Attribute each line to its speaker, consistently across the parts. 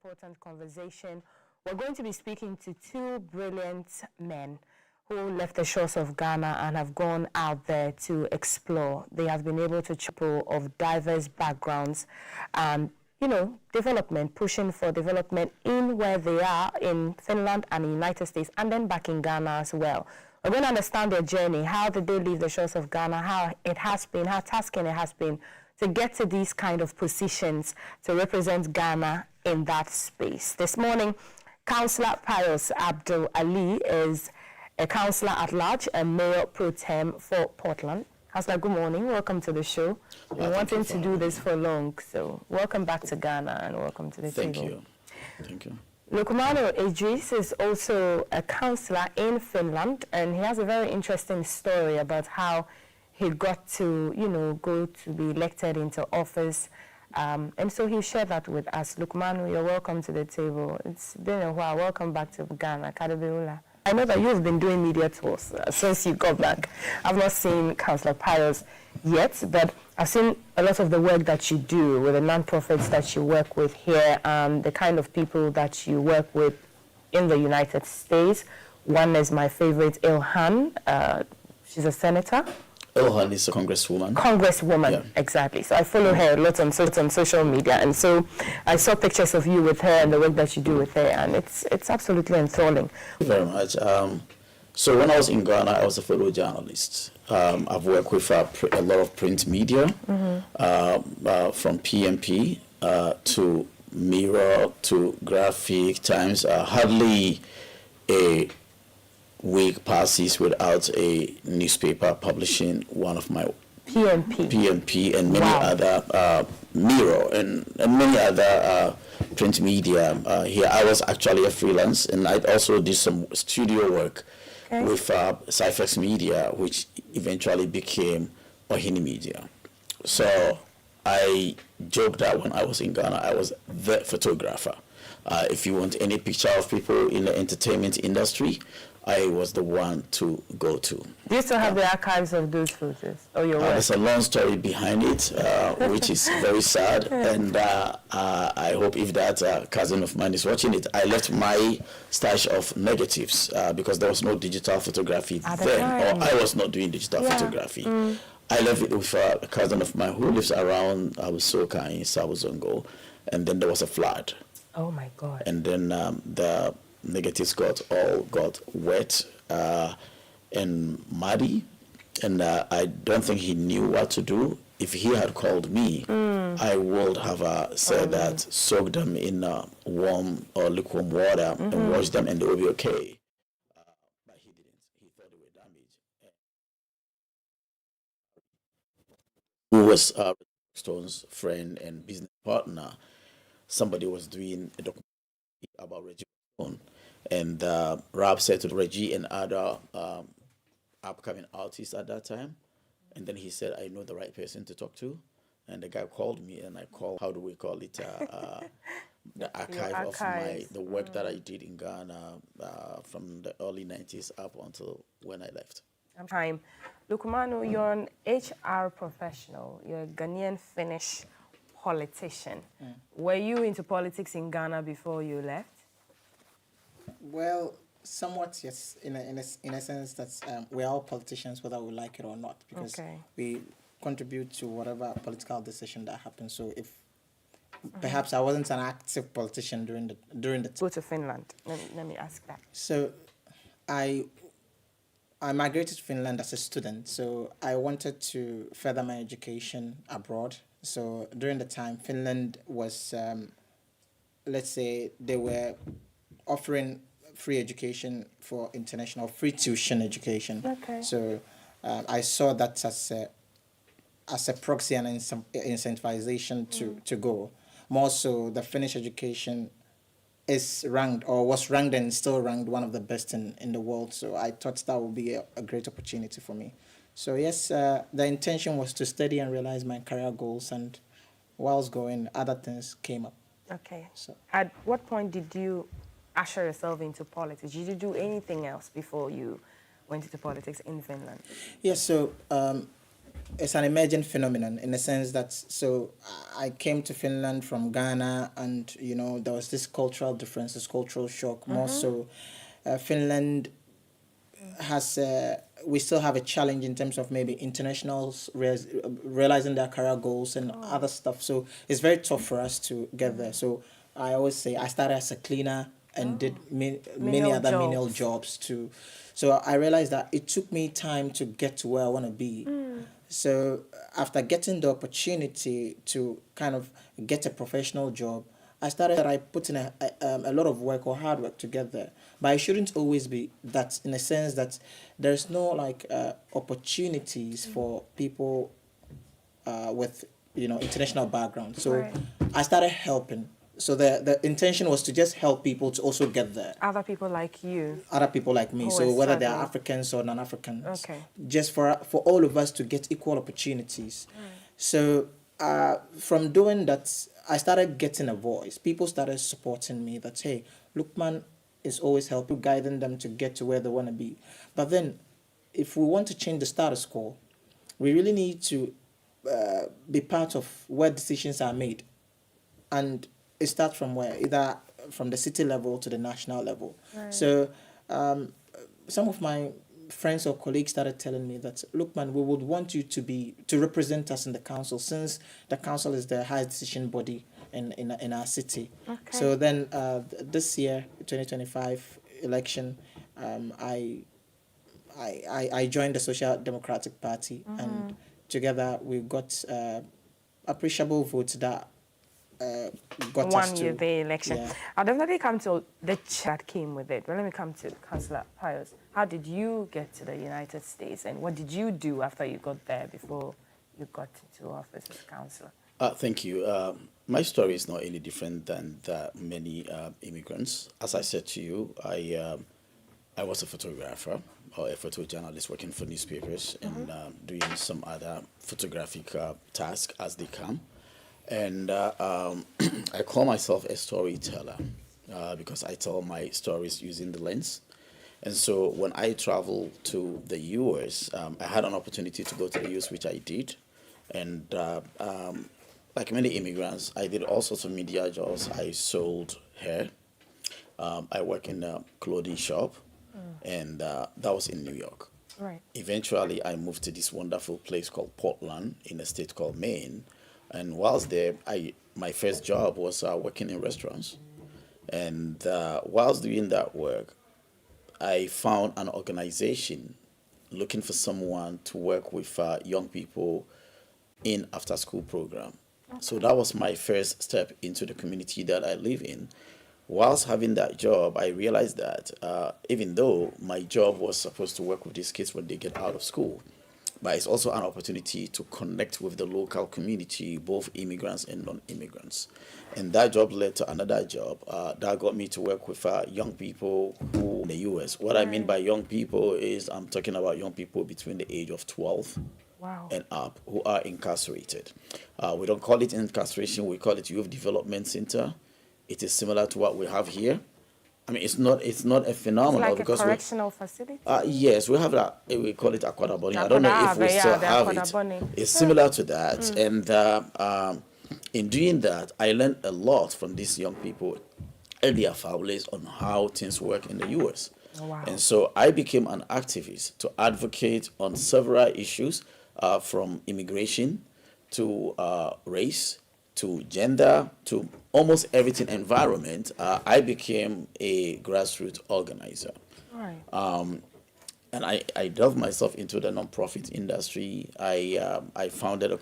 Speaker 1: important conversation. We're going to be speaking to two brilliant men who left the shores of Ghana and have gone out there to explore. They have been able to people of diverse backgrounds and, development, pushing for development in where they are in Finland and the United States, and then back in Ghana as well. We're going to understand their journey. How did they leave the shores of Ghana? How it has been, how tasking it has been to get to these kind of positions to represent Ghana in that space. This morning, Councillor Pius Abdul Ali is a councillor at large and mayor pro tem for Portland. Councillor, good morning. Welcome to the show. We're wanting to do this for long, so welcome back to Ghana and welcome to the table.
Speaker 2: Thank you. Thank you.
Speaker 1: Lukumano Idris is also a councillor in Finland, and he has a very interesting story about how he got to, go to be elected into office. And so he shared that with us. Lukumano, you're welcome to the table. It's been a while. Welcome back to Ghana. Kadebeula. I know that you've been doing media tours since you got back. I've not seen Councillor Pius yet, but I've seen a lot of the work that you do with the non-profits that you work with here and the kind of people that you work with in the United States. One is my favorite, Ilhan. She's a senator.
Speaker 2: Ilhan is a congresswoman.
Speaker 1: Congresswoman, yeah. Exactly. So I follow her a lot on social media, and so I saw pictures of you with her and the work that you do with her, and it's absolutely enthralling.
Speaker 2: Thank you very much. So when I was in Ghana, I was a photo journalist. I've worked with a lot of print media, from PMP to Mirror to Graphic Times. Hardly a week passes without a newspaper publishing one of my PMP and many other Mirror and many other print media here. I was actually a freelance, and I also did some studio work with Cyphex Media, which eventually became Ohini Media. So I joked that when I was in Ghana, I was the photographer. If you want any picture of people in the entertainment industry, I was the one to go to.
Speaker 1: Do you still have the archives of those photos or your work?
Speaker 2: There's a long story behind it, which is very sad, and I hope if that cousin of mine is watching it, I left my stash of negatives because there was no digital photography then, or I was not doing digital photography. I left it with a cousin of mine who lives around Soka in South Zongo, and then there was a flood.
Speaker 1: Oh my God.
Speaker 2: And then the negatives got wet and muddy, and I don't think he knew what to do. If he had called me, I would have said that soak them in warm or lukewarm water and wash them, and they will be okay. But he didn't. He thought they were damaged. Who was Stone's friend and business partner? Somebody was doing a documentary about Reggie Stone. And Rob said to Reggie and other upcoming artists at that time, and then he said, I know the right person to talk to. And the guy called me, and I called, how do we call it, the archive of the work that I did in Ghana from the early 90s up until when I left.
Speaker 1: Time. Lukumano, you're an HR professional. You're a Ghanaian Finnish politician. Were you into politics in Ghana before you left?
Speaker 3: Well, somewhat, yes, in a sense that we're all politicians, whether we like it or not, because we contribute to whatever political decision that happens. So if perhaps I wasn't an active politician during the
Speaker 1: Go to Finland. Let me ask that.
Speaker 3: So I migrated to Finland as a student, so I wanted to further my education abroad. So during the time, Finland was, let's say, they were offering free education for international, free tuition education.
Speaker 1: Okay.
Speaker 3: So I saw that as a proxy and incentivization to go. More so, the Finnish education is ranked, or was ranked and still ranked, one of the best in the world. So I thought that would be a great opportunity for me. So yes, the intention was to study and realize my career goals, and whilst going, other things came up.
Speaker 1: Okay. So at what point did you usher yourself into politics? Did you do anything else before you went into politics in Finland?
Speaker 3: Yes, so it's an emergent phenomenon in the sense that so I came to Finland from Ghana, and you know there was this cultural differences, cultural shock. More so, Finland has we still have a challenge in terms of maybe internationals realizing their career goals and other stuff. So it's very tough for us to get there. So I always say I started as a cleaner and did many
Speaker 1: Menial
Speaker 3: other menial
Speaker 1: jobs.
Speaker 3: jobs too. So I realized that it took me time to get to where I want to be. So after getting the opportunity to kind of get a professional job, I started that I put in a lot of work or hard work to get there. But it shouldn't always be that, in a sense that there's no like opportunities for people with international background. So
Speaker 1: Right.
Speaker 3: I started helping. So the intention was to just help people to also get there.
Speaker 1: Other people like you.
Speaker 3: Other people like me.
Speaker 1: Who
Speaker 3: So
Speaker 1: are
Speaker 3: whether they are
Speaker 1: struggling.
Speaker 3: Africans or non-Africans.
Speaker 1: Okay.
Speaker 3: Just for all of us to get equal opportunities. So from doing that, I started getting a voice. People started supporting me that, hey, Lukman is always helping, guiding them to get to where they want to be. But then, if we want to change the status quo, we really need to be part of where decisions are made. And it starts from where? Either from the city level to the national level.
Speaker 1: Right.
Speaker 3: So some of my friends or colleagues started telling me that, look, man, we would want you to represent us in the council, since the council is the highest decision body in our city.
Speaker 1: Okay.
Speaker 3: So then this year, 2025 election, I joined the Social Democratic Party, and together we got appreciable votes that got us
Speaker 1: Won
Speaker 3: to
Speaker 1: you the election.
Speaker 3: Yeah.
Speaker 1: I'll definitely come to the that came with it. But let me come to Councillor Pius. How did you get to the United States, and what did you do after you got there before you got into office as councillor?
Speaker 2: Thank you. My story is not any different than that many immigrants. As I said to you, I was a photographer or a photojournalist working for newspapers and doing some other photographic tasks as they come. And I call myself a storyteller because I tell my stories using the lens. And so when I traveled to the US, I had an opportunity to go to the US, which I did. And like many immigrants, I did all sorts of media jobs. I sold hair. I work in a clothing shop, and that was in New York.
Speaker 1: Right.
Speaker 2: Eventually, I moved to this wonderful place called Portland in a state called Maine. And whilst there, my first job was working in restaurants. And whilst doing that work, I found an organization looking for someone to work with young people in after-school program. So that was my first step into the community that I live in. Whilst having that job, I realized that even though my job was supposed to work with these kids when they get out of school, but it's also an opportunity to connect with the local community, both immigrants and non-immigrants. And that job led to another job that got me to work with young people who in the U.S. What I mean by young people is I'm talking about young people between the age of 12
Speaker 1: Wow.
Speaker 2: and up who are incarcerated. We don't call it incarceration, we call it Youth Development Center. It is similar to what we have here. I mean, it's not a phenomenon
Speaker 1: Like a
Speaker 2: because
Speaker 1: correctional facility?
Speaker 2: yes, we have that. We call it Aquadaboni. I don't know if we still have it. It's similar to that, and in doing that, I learned a lot from these young people and their families on how things work in the U.S.
Speaker 1: Wow.
Speaker 2: And so I became an activist to advocate on several issues, from immigration to race to gender to almost everything environment. I became a grassroots organizer.
Speaker 1: Right.
Speaker 2: And I delved myself into the nonprofit industry. I founded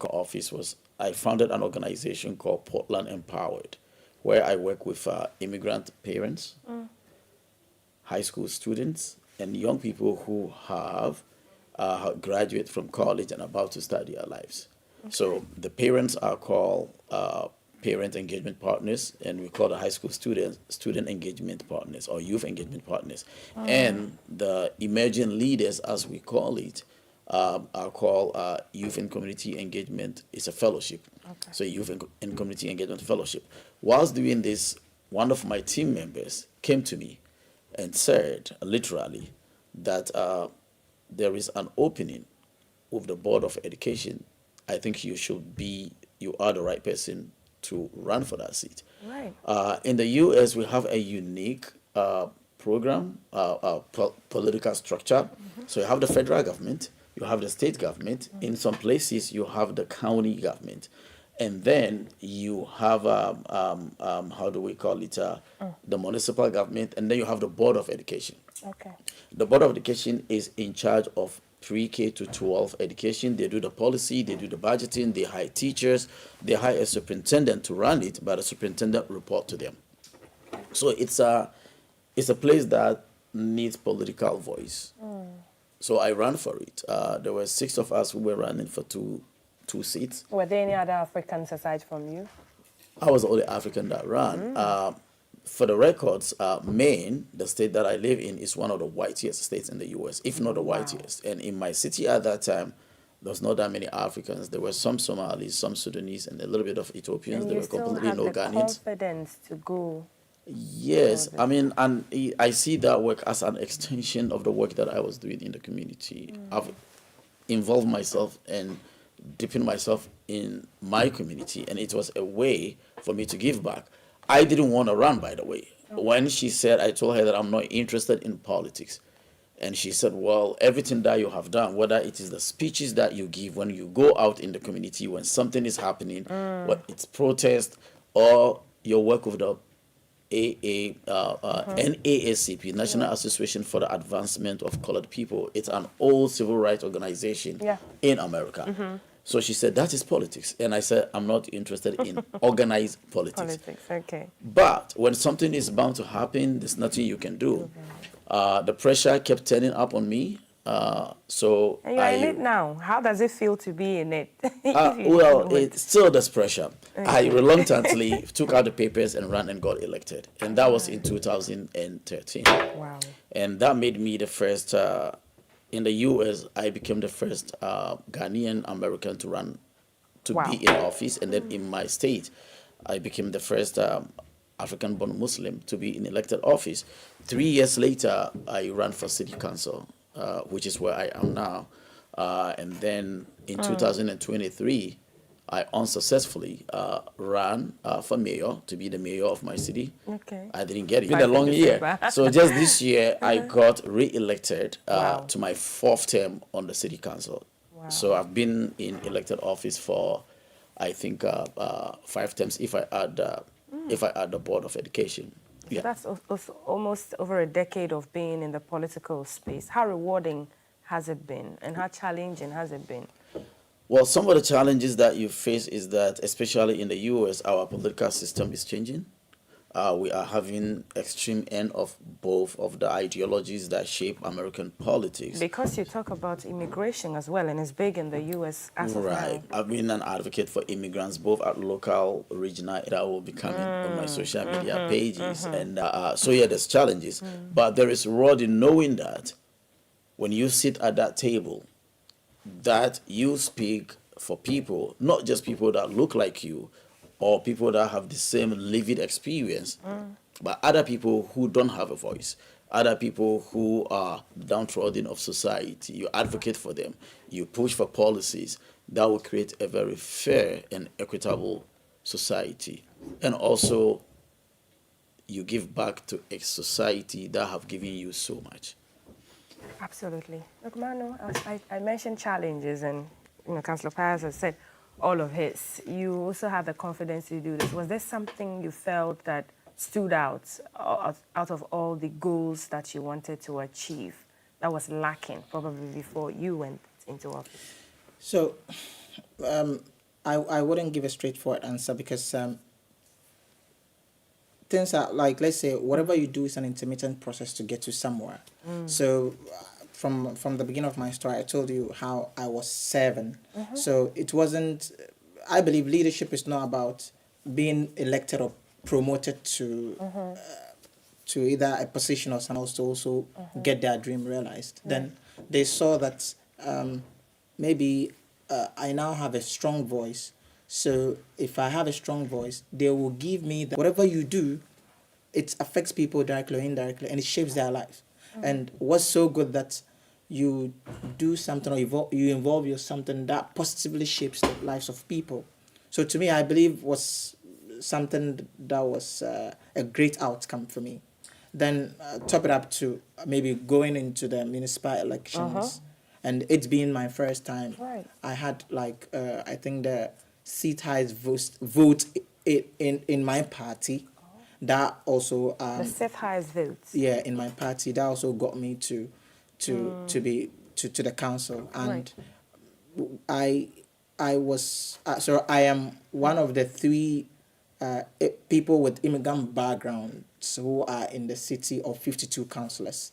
Speaker 2: I founded an organization called Portland Empowered, where I work with immigrant parents, high school students, and young people who have graduated from college and about to start their lives. So the parents are called parent engagement partners, and we call the high school student engagement partners or youth engagement partners. And the emerging leaders, as we call it, are called youth and community engagement. It's a fellowship.
Speaker 1: Okay.
Speaker 2: So youth and community engagement fellowship. Whilst doing this, one of my team members came to me and said, literally, that there is an opening with the Board of Education, I think you are the right person to run for that seat.
Speaker 1: Right.
Speaker 2: In the U.S., we have a unique program, political structure. So you have the federal government, you have the state government. In some places, you have the county government, and then you have how do we call it? The municipal government, and then you have the Board of Education.
Speaker 1: Okay.
Speaker 2: The Board of Education is in charge of pre-K to 12 education. They do the policy, they do the budgeting, they hire teachers, they hire a superintendent to run it, but the superintendent report to them. So it's a place that needs political voice. So I ran for it. There were 6 of us who were running for two seats.
Speaker 1: Were there any other Africans aside from you?
Speaker 2: I was the only African that ran. For the records, Maine, the state that I live in, is one of the whitest states in the U.S., if not the whitest. And in my city at that time, there was not that many Africans. There were some Somalis, some Sudanese, and a little bit of Ethiopians.
Speaker 1: And
Speaker 2: there
Speaker 1: you
Speaker 2: were
Speaker 1: still
Speaker 2: completely
Speaker 1: have
Speaker 2: no
Speaker 1: the
Speaker 2: Ghanaians.
Speaker 1: confidence to go.
Speaker 2: Yes, I mean, and I see that work as an extension of the work that I was doing in the community. I've involved myself and deepened myself in my community, and it was a way for me to give back. I didn't want to run, by the way. When she said, I told her that I'm not interested in politics. And she said, well, everything that you have done, whether it is the speeches that you give when you go out in the community, when something is happening, whether it's protest or your work with the NAACP, National Association for the Advancement of Colored People. It's an old civil rights organization in America. So she said, that is politics. And I said, I'm not interested in organized politics.
Speaker 1: Okay.
Speaker 2: But when something is bound to happen, there's nothing you can do. The pressure kept turning up on me. So
Speaker 1: And you're in it now. How does it feel to be in it?
Speaker 2: Well, it's still there's pressure. I reluctantly took out the papers and ran and got elected. And that was in 2013.
Speaker 1: Wow.
Speaker 2: And that made me the first, in the U.S., I became the first Ghanaian American to run, to be in office. And then in my state, I became the first African-born Muslim to be in elected office. 3 years later, I ran for city council, which is where I am now. And then in 2023, I unsuccessfully ran for mayor, to be the mayor of my city.
Speaker 1: Okay.
Speaker 2: I didn't get it. It's been a long year. So just this year, I got re-elected to my 4th term on the city council. Wow. So I've been in elected office for, I think, 5 terms if I add the Board of Education. Yeah.
Speaker 1: That's almost over a decade of being in the political space. How rewarding has it been, and how challenging has it been?
Speaker 2: Well, some of the challenges that you face is that, especially in the U.S., our political system is changing. We are having extreme end of both of the ideologies that shape American politics.
Speaker 1: Because you talk about immigration as well, and it's big in the U.S. as well.
Speaker 2: Right. I've been an advocate for immigrants, both at local, regional, that will be coming on my social media pages. And so, yeah, there's challenges. But there is reward in knowing that when you sit at that table, that you speak for people, not just people that look like you or people that have the same lived experience, but other people who don't have a voice, other people who are downtrodden of society. You advocate for them. You push for policies that will create a very fair and equitable society. And also, you give back to a society that have given you so much.
Speaker 1: Absolutely. Look, Manu, I mentioned challenges, and Councillor Pius has said all of his. You also have the confidence to do this. Was there something you felt that stood out of all the goals that you wanted to achieve that was lacking probably before you went into office?
Speaker 3: So, I wouldn't give a straightforward answer because things are like, let's say, whatever you do is an intermittent process to get to somewhere. So from the beginning of my story, I told you how I was serving. So it wasn't, I believe leadership is not about being elected or promoted to either a position or someone else to also get their dream realized. Then they saw that maybe I now have a strong voice. So if I have a strong voice, they will give me that whatever you do, it affects people directly or indirectly, and it shapes their lives. And what's so good that you do something or you involve yourself something that positively shapes the lives of people. So to me, I believe was something that was a great outcome for me. Then top it up to maybe going into the municipal elections, and it being my first time.
Speaker 1: Right.
Speaker 3: I had like I think the seat highest vote in my party. That also
Speaker 1: The fifth highest votes.
Speaker 3: yeah, in my party, that also got me to be to the council. And I was so I am one of the three people with immigrant backgrounds who are in the city of 52 councillors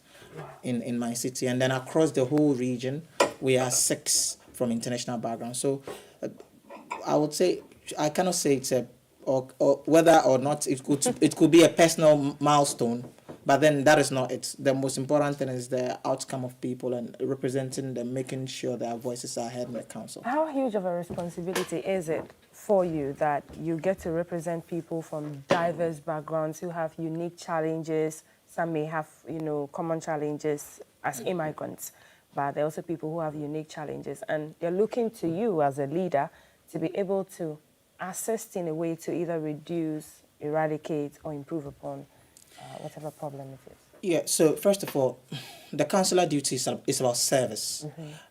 Speaker 3: in my city, and then across the whole region we are 6 from international background. So I would say I cannot say it's a or whether or not it could be a personal milestone, but then that is not it. The most important thing is the outcome of people and representing them, making sure their voices are heard in the council.
Speaker 1: How huge of a responsibility is it for you that you get to represent people from diverse backgrounds who have unique challenges? Some may have, common challenges as immigrants, but there are also people who have unique challenges, and they're looking to you as a leader to be able to assist in a way to either reduce, eradicate, or improve upon whatever problem it is.
Speaker 3: Yeah, so first of all, the councillor duty is about service.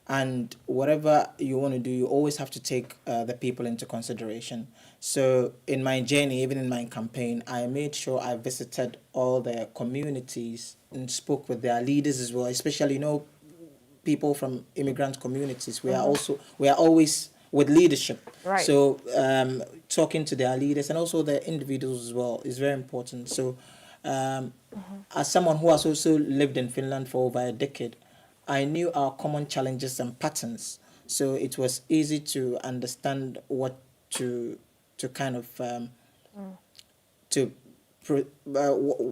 Speaker 3: And whatever you want to do, you always have to take the people into consideration. So in my journey, even in my campaign, I made sure I visited all the communities and spoke with their leaders as well, especially, people from immigrant communities. We are always with leadership.
Speaker 1: Right.
Speaker 3: So talking to their leaders and also the individuals as well is very important. So as someone who has also lived in Finland for over a decade, I knew our common challenges and patterns. So it was easy to understand what to kind of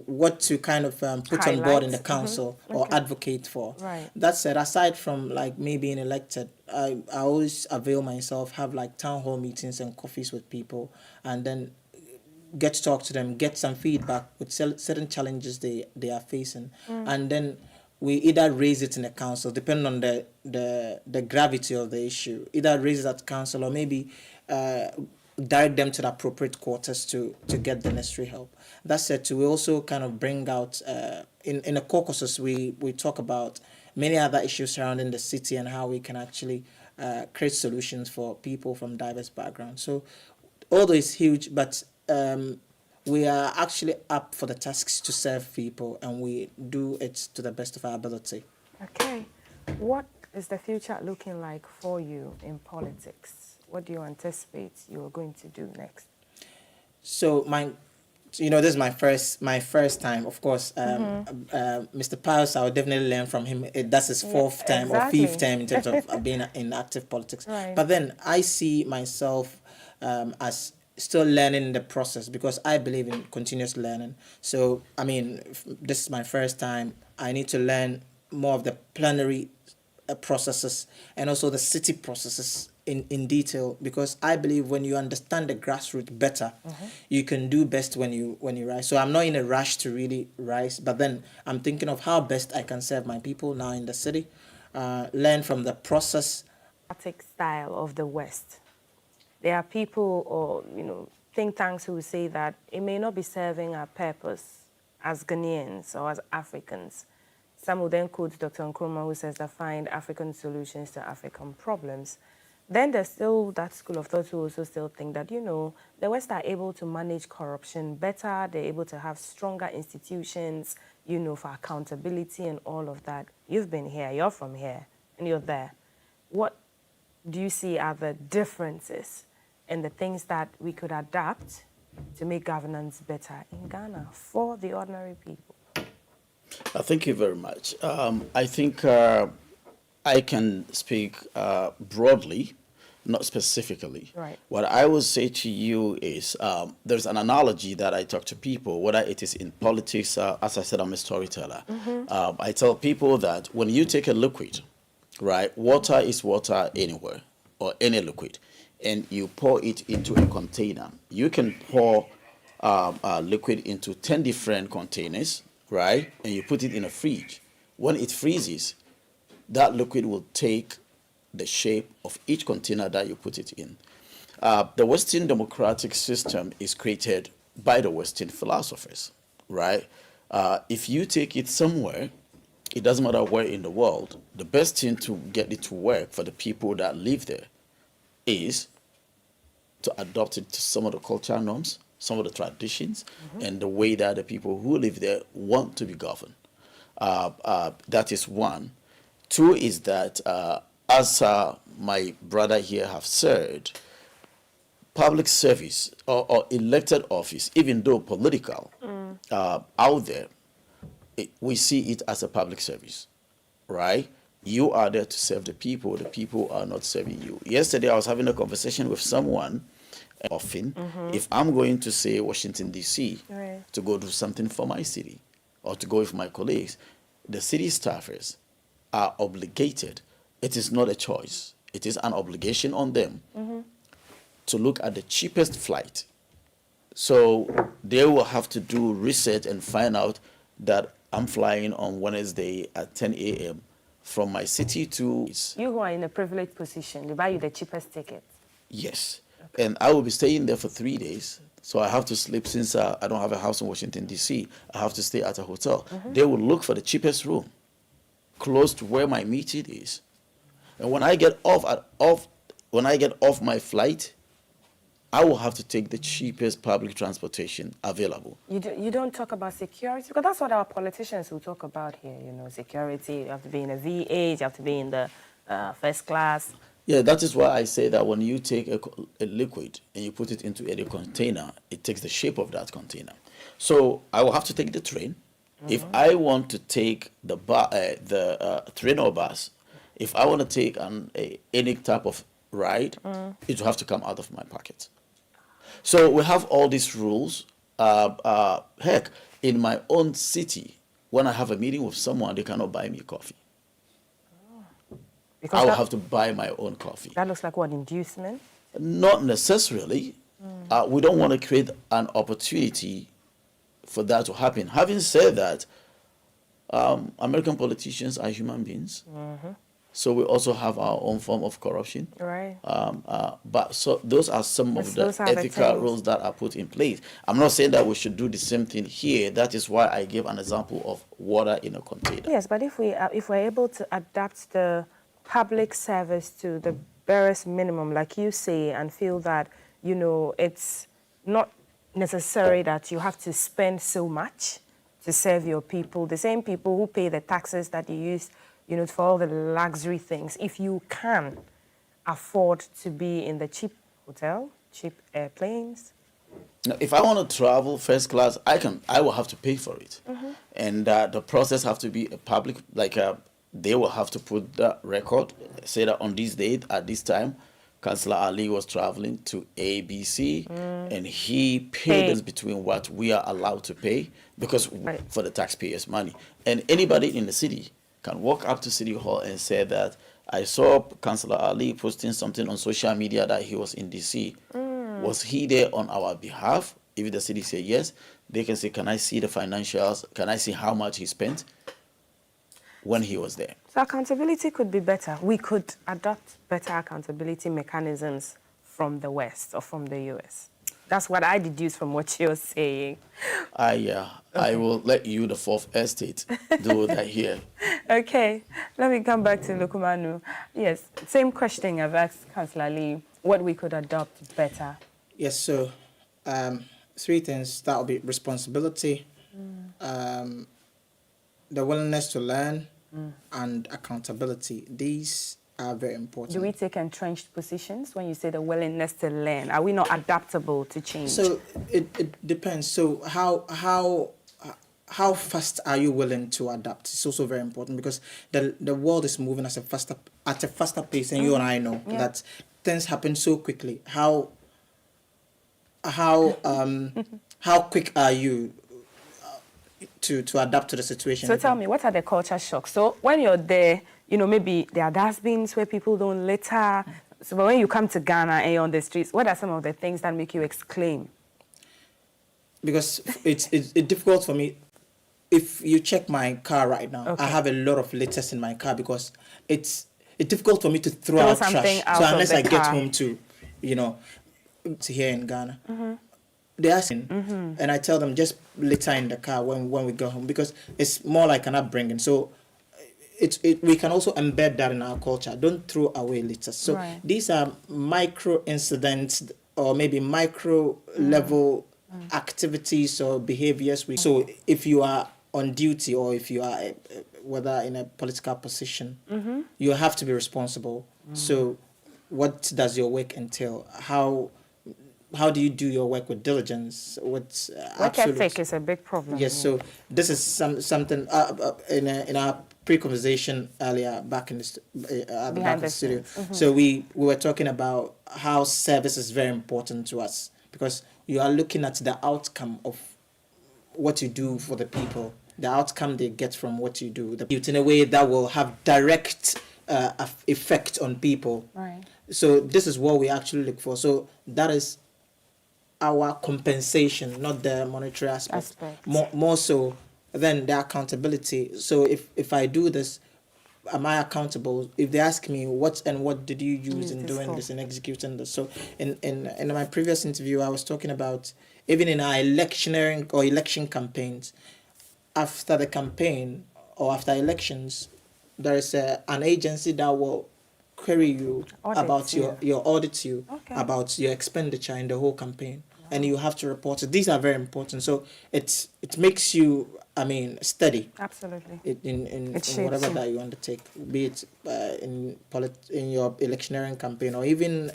Speaker 3: what to kind of put on board in the council or advocate for.
Speaker 1: Right.
Speaker 3: That said, aside from like me being elected, I always avail myself, have like town hall meetings and coffees with people, and then get to talk to them, get some feedback with certain challenges they are facing, and then we either raise it in the council, depending on the gravity of the issue, either raise it at council or maybe direct them to the appropriate quarters to get the necessary help. That said, we also kind of bring out, in the caucuses, we talk about many other issues surrounding the city and how we can actually create solutions for people from diverse backgrounds. So although it's huge, but we are actually up for the tasks to serve people, and we do it to the best of our ability.
Speaker 1: Okay. What is the future looking like for you in politics? What do you anticipate you are going to do next?
Speaker 3: So this is my first time. Of course, Mr. Pius, I will definitely learn from him. That's his fourth time or fifth time in terms of being in active politics.
Speaker 1: Right.
Speaker 3: But then I see myself as still learning in the process, because I believe in continuous learning. So, I mean, this is my first time. I need to learn more of the plenary processes and also the city processes in detail, because I believe when you understand the grassroots better, you can do best when you rise. So I'm not in a rush to really rise, but then I'm thinking of how best I can serve my people now in the city, learn from the process.
Speaker 1: Style of the West. There are people or, think tanks who say that it may not be serving our purpose as Ghanaians or as Africans. Some will then quote Dr. Nkrumah, who says that find African solutions to African problems. Then there's still that school of thought who also still think that, the West are able to manage corruption better, they're able to have stronger institutions, for accountability and all of that. You've been here, you're from here, and you're there. What do you see are the differences and the things that we could adapt to make governance better in Ghana for the ordinary people?
Speaker 2: Thank you very much. I think I can speak broadly, not specifically.
Speaker 1: Right.
Speaker 2: What I would say to you is there's an analogy that I talk to people, whether it is in politics, as I said, I'm a storyteller. I tell people that when you take a liquid, right, water is water anywhere or any liquid, and you pour it into a container. You can pour liquid into 10 different containers, right? And you put it in a fridge. When it freezes, that liquid will take the shape of each container that you put it in. The Western democratic system is created by the Western philosophers, right? If you take it somewhere, it doesn't matter where in the world, the best thing to get it to work for the people that live there is to adopt it to some of the cultural norms, some of the traditions, and the way that the people who live there want to be governed. That is one. Two is that, as my brother here have said, public service or elected office, even though political, out there, we see it as a public service, right? You are there to serve the people are not serving you. Yesterday, I was having a conversation with someone, often, if I'm going to, say, Washington, D.C.,
Speaker 1: Right.
Speaker 2: to go do something for my city, or to go with my colleagues, the city staffers are obligated. It is not a choice. It is an obligation on them to look at the cheapest flight. So they will have to do research and find out that I'm flying on Wednesday at 10 a.m. from my city to...
Speaker 1: You who are in a privileged position, they buy you the cheapest ticket.
Speaker 2: Yes. And I will be staying there for 3 days. So I have to sleep, since I don't have a house in Washington, D.C. I have to stay at a hotel. They will look for the cheapest room close to where my meeting is. And when I get off my flight, I will have to take the cheapest public transportation available.
Speaker 1: You don't talk about security, because that's what our politicians will talk about here, you know, security. You have to be in a V8, you have to be in the first class.
Speaker 2: Yeah, that is why I say that when you take a liquid and you put it into a container, it takes the shape of that container. So I will have to take the train. If I want to take the train or bus, if I want to take any type of ride, it will have to come out of my pocket. So we have all these rules. Heck, in my own city, when I have a meeting with someone, they cannot buy me coffee.
Speaker 1: Because
Speaker 2: I will have to buy my own coffee.
Speaker 1: That looks like what, inducement?
Speaker 2: Not necessarily. We don't want to create an opportunity for that to happen. Having said that, American politicians are human beings. So we also have our own form of corruption.
Speaker 1: Right.
Speaker 2: But so those are some of the ethical rules that are put in place. I'm not saying that we should do the same thing here. That is why I gave an example of water in a container.
Speaker 1: Yes, but if we're able to adapt the public service to the barest minimum, like you say, and feel that, you know, it's not necessary that you have to spend so much to serve your people, the same people who pay the taxes that you use, you know, for all the luxury things. If you can afford to be in the cheap hotel, cheap airplanes.
Speaker 2: Now, if I want to travel first class, I will have to pay for it. And the process have to be a public, like they will have to put the record, say that on this date, at this time, Councillor Ali was traveling to ABC, and he paid us between what we are allowed to pay, because for the taxpayers' money. And anybody in the city can walk up to City Hall and say that I saw Councillor Ali posting something on social media that he was in DC. Was he there on our behalf? If the city say yes, they can say, can I see the financials? Can I see how much he spent when he was there?
Speaker 1: So accountability could be better. We could adopt better accountability mechanisms from the West or from the US. That's what I deduce from what you're saying. I will let you, the Fourth Estate, do that here. Okay, let me come back to Lukumanu. Yes, same question I've asked Councillor Lee, what we could adopt better.
Speaker 3: Yes, so 3 things. That will be responsibility, the willingness to learn, and accountability. These are very important.
Speaker 1: Do we take entrenched positions when you say the willingness to learn? Are we not adaptable to change?
Speaker 3: So it depends. So how fast are you willing to adapt? It's also very important, because the world is moving at a faster pace, and you and I know that things happen so quickly. How quick are you to adapt to the situation?
Speaker 1: So tell me, what are the culture shocks? So when you're there, you know, maybe there are dustbins where people don't litter. So but when you come to Ghana and you're on the streets, what are some of the things that make you exclaim?
Speaker 3: Because it's difficult for me if you check my car right now,
Speaker 1: Okay.
Speaker 3: I have a lot of litters in my car because it's difficult for me to throw
Speaker 1: Throw
Speaker 3: out
Speaker 1: something
Speaker 3: trash.
Speaker 1: out
Speaker 3: So
Speaker 1: of
Speaker 3: unless
Speaker 1: the
Speaker 3: I get
Speaker 1: car.
Speaker 3: home to, you know, to here in Ghana, they ask me, and I tell them just litter in the car when we go home because it's more like an upbringing. So we can also embed that in our culture. Don't throw away litter. So
Speaker 1: Right.
Speaker 3: these are micro incidents or maybe micro level activities or behaviors. So if you are on duty or if you are whether in a political position, you have to be responsible. So what does your work entail? How do you do your work with diligence? With
Speaker 1: Work
Speaker 3: absolute
Speaker 1: ethic is a big problem.
Speaker 3: Yes, so this is something in our pre-conversation earlier back in the at the back of the studio. So we were talking about how service is very important to us because you are looking at the outcome of what you do for the people, the outcome they get from what you do, in a way that will have direct effect on people.
Speaker 1: Right.
Speaker 3: So this is what we actually look for. So that is our compensation, not the monetary aspect. More so than the accountability. So if I do this, am I accountable? If they ask me what did you use in doing this and executing this? So in my previous interview, I was talking about even in our electioneering or election campaigns, after the campaign or after elections, there is an agency that will query you about your audit you about your expenditure in the whole campaign, and you have to report it. These are very important. So it makes you, I mean, steady.
Speaker 1: Absolutely.
Speaker 3: In whatever that you undertake, be it in your electioneering campaign or even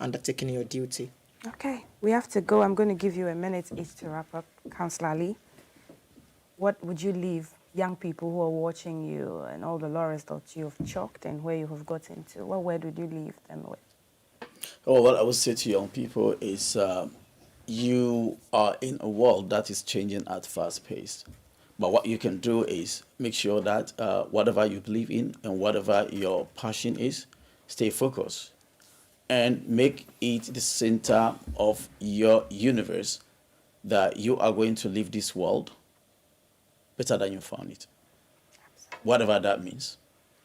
Speaker 3: undertaking your duty.
Speaker 1: Okay, we have to go. I'm going to give you a minute each to wrap up. Councillor Ali, what would you leave young people who are watching you and all the laurels that you've chalked and where you have gotten to? What word would you leave them with?
Speaker 2: Oh, what I would say to young people is you are in a world that is changing at fast pace. But what you can do is make sure that whatever you believe in and whatever your passion is, stay focused and make it the center of your universe, that you are going to leave this world better than you found it. Whatever that means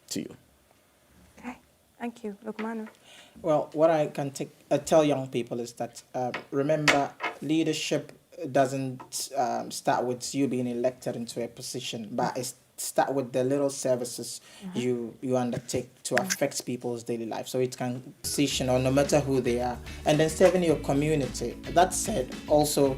Speaker 2: to you.
Speaker 1: Okay, thank you. Look, Manu.
Speaker 3: Well, what I can tell young people is that remember, leadership doesn't start with you being elected into a position, but it start with the little services you undertake to affect people's daily life. So it can position or no matter who they are, and then serving your community. That said, also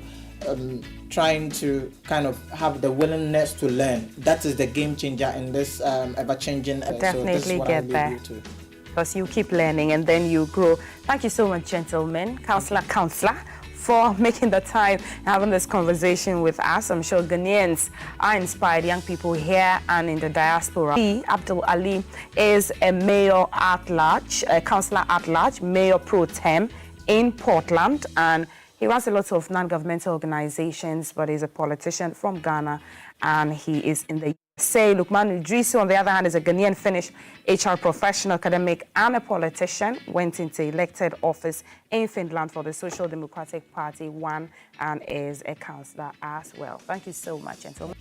Speaker 3: trying to kind of have the willingness to learn. That is the game changer in this ever-changing.
Speaker 1: Definitely
Speaker 3: so this is what
Speaker 1: get there.
Speaker 3: you to.
Speaker 1: Because you keep learning and then you grow. Thank you so much, gentlemen. Councillor, for making the time and having this conversation with us. I'm sure Ghanaians are inspired, young people here and in the diaspora. Abdul Ali is a mayor at large, a councillor at large, mayor pro tem in Portland, and he runs a lot of non-governmental organizations, but he's a politician from Ghana, and he is in the USA. Lukman Idrisu, on the other hand, is a Ghanaian Finnish HR professional, academic, and a politician. Went into elected office in Finland for the Social Democratic Party, won, and is a councillor as well. Thank you so much, gentlemen.